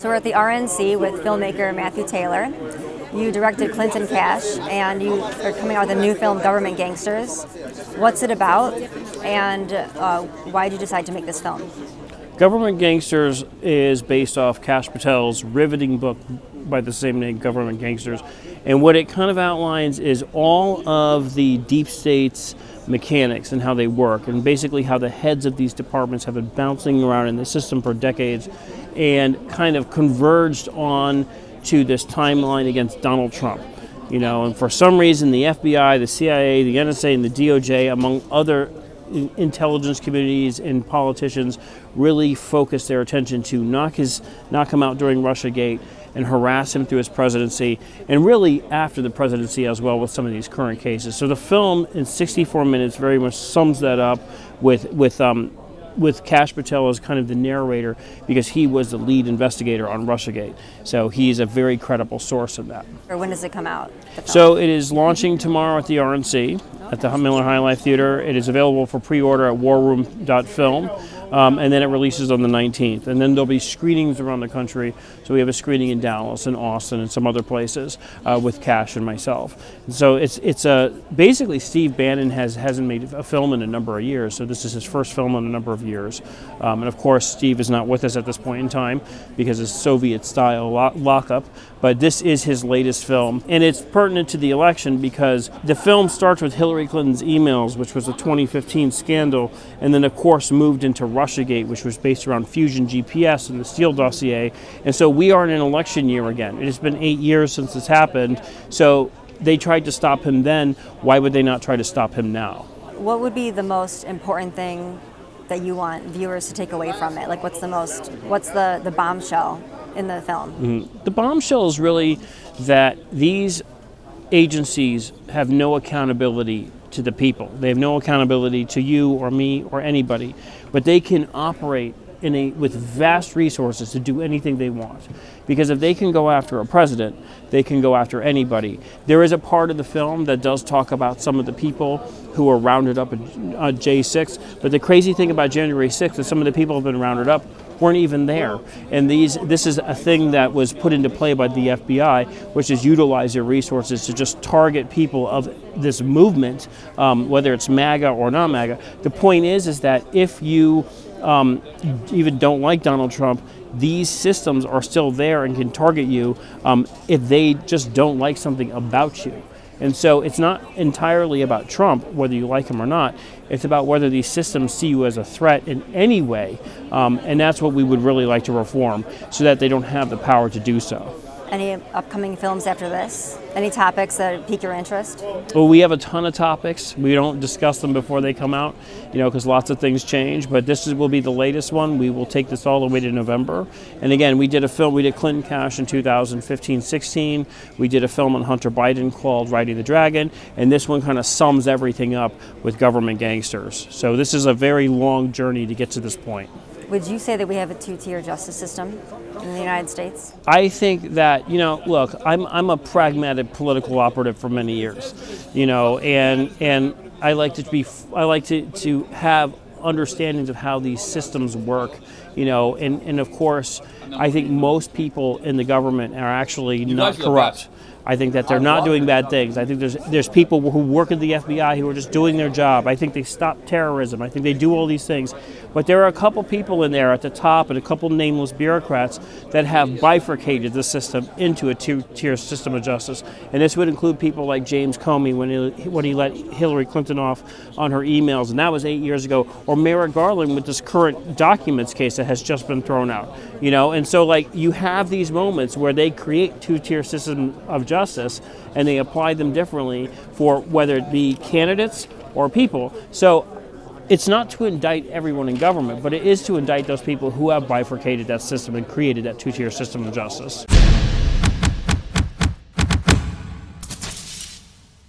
So we're at the RNC with filmmaker Matthew Taylor. You directed Clinton Cash, and you are coming out with a new film, Government Gangsters. What's it about, and why did you decide to make this film? Government Gangsters is based off Kash Patel's riveting book by the same name, Government Gangsters. And what it kind of outlines is all of the deep state's mechanics and how they work, and basically how the heads of these departments have been bouncing around in the system for decades and kind of converged on to this timeline against Donald Trump. You know, and for some reason the FBI, the CIA, the NSA, and the DOJ, among other intelligence communities and politicians, really focused their attention to knock him out during Russiagate and harass him through his presidency, and really after the presidency as well with some of these current cases. So the film in 64 minutes very much sums that up with Kash Patel as kind of the narrator, because he was the lead investigator on Russiagate. So he's a very credible source in that. Or when does it come out? So it is launching tomorrow at the RNC, at the Miller High Life Theater. It is available for pre-order at warroom.film, and then it releases on the 19th. And then there'll be screenings around the country. So we have a screening in Dallas and Austin and some other places with Kash and myself. And so it's basically Steve Bannon hasn't made a film in a number of years. So this is his first film in a number of years. And of course, Steve is not with us at this point in time because of Soviet-style lockup. But this is his latest film, and it's pertinent to the election because the film starts with Hillary Clinton's emails, which was a 2015 scandal, and then of course moved into Russiagate, which was based around Fusion GPS and the Steele dossier. And so we are in an election year again. It has been 8 years since this happened, so they tried to stop him then. Why would they not try to stop him now? What would be the most important thing that you want viewers to take away from it? Like, what's the bombshell in the film? Mm-hmm. The bombshell is really that these agencies have no accountability to the people. They have no accountability to you or me or anybody, but they can operate with vast resources to do anything they want. Because if they can go after a president, they can go after anybody. There is a part of the film that does talk about some of the people who were rounded up at J6, but the crazy thing about January 6th is some of the people who have been rounded up weren't even there. And this is a thing that was put into play by the FBI, which is utilize their resources to just target people of this movement, whether it's MAGA or not MAGA. The point is that if you even don't like Donald Trump, these systems are still there and can target you if they just don't like something about you. And so it's not entirely about Trump, whether you like him or not. It's about whether these systems see you as a threat in any way. And that's what we would really like to reform, so that they don't have the power to do so. Any upcoming films after this? Any topics that pique your interest? Well, we have a ton of topics. We don't discuss them before they come out, because lots of things change. But this will be the latest one. We will take this all the way to November. And again, we did a film. We did Clinton Cash in 2015-16. We did a film on Hunter Biden called Riding the Dragon. And this one kind of sums everything up with Government Gangsters. So this is a very long journey to get to this point. Would you say that we have a two-tier justice system in the United States? I think that, look, I'm a pragmatic political operative for many years, and I like to have understandings of how these systems work, and of course, I think most people in the government are actually not corrupt. I think that they're not doing bad things. I think there's people who work at the FBI who are just doing their job. I think they stop terrorism. I think they do all these things. But there are a couple people in there at the top and a couple nameless bureaucrats that have bifurcated the system into a two-tier system of justice. And this would include people like James Comey when he let Hillary Clinton off on her emails, and that was 8 years ago. Or Merrick Garland with this current documents case that has just been thrown out. And so you have these moments where they create two-tier system of justice, and they apply them differently for whether it be candidates or people. So it's not to indict everyone in government, but it is to indict those people who have bifurcated that system and created that two-tier system of justice.